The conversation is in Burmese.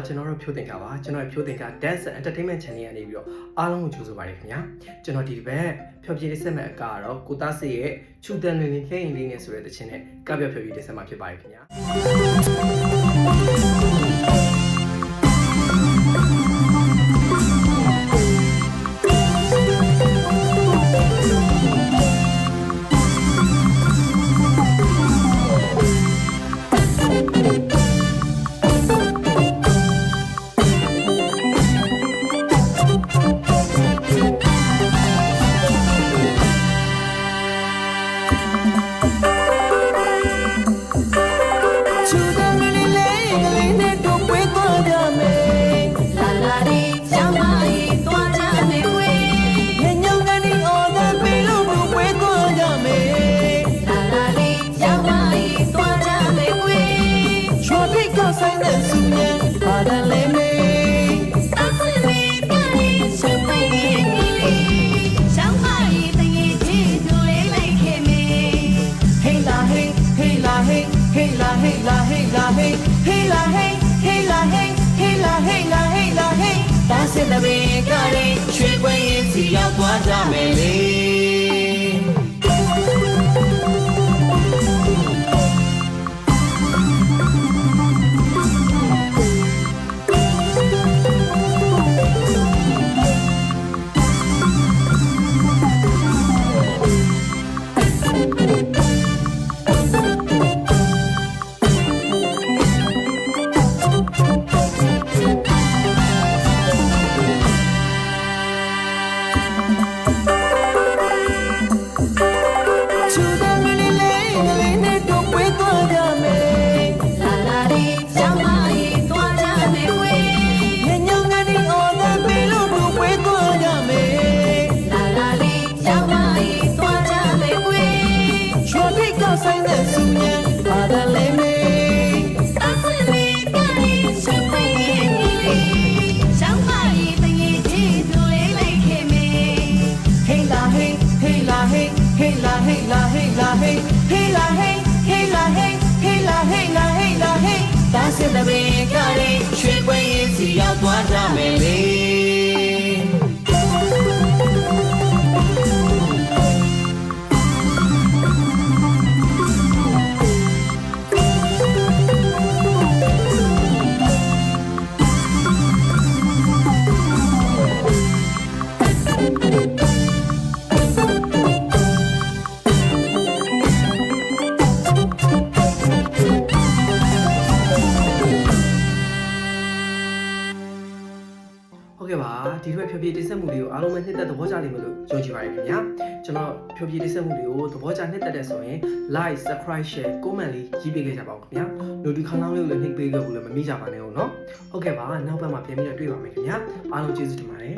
ကျွန်တော်တို့ဖြိုးတင်ကပါကျွန်တော်ဖြိုးတင်က Dance and Entertainment Channel ကနေပြီးတော့အားလုံးကိုကြိုဆိုပါရခင်ဗျာကျွန်တော်ဒီဘက်ဖြောပြတဲ့ဆက်မဲ့အကတော့ကိုသားစေရဲ့ချူတန်လင်းလင်းလှိမ့်လေးနဲ့ဆိုတဲ့တခြင်းနဲ့ကပြောဖြောပြတဲ့ဆက်မှာဖြစ်ပါရခင်ဗျာစစ်တပင်ကလေးရွှေခွေရင်စီရောက်သွားကြမယ်လေစစ်တပင်ကလေးရွှေခွေရင်စီရောက်သွားကြမယ်လေဟုတ်ကဲ့ပါဒီဘက်ဖြောပြတင်ဆက်မှုလေးကိုအားလုံးပဲနှစ်သက်သဘောကျလိမ့်မယ်လို့ယုံကြည်ပါတယ်ခင်ဗျာကျွန်တော်ဖြောပြတင်ဆက်မှုလေးကိုသဘောကျနှစ်သက်တဲ့ဆိုရင် like subscribe share comment လေးရေးပေးခဲ့ကြပါဦးခင်ဗျာ notification လေးကိုလည်းနှိပ်ပေးခဲ့ဖို့လည်းမမေ့ကြပါနဲ့ဟုတ်နော်ဟုတ်ကဲ့ပါနောက်ဘက်မှာပြန်ပြီးတော့တွေ့ပါမယ်ခင်ဗျာအားလုံးကျေးဇူးတင်ပါတယ်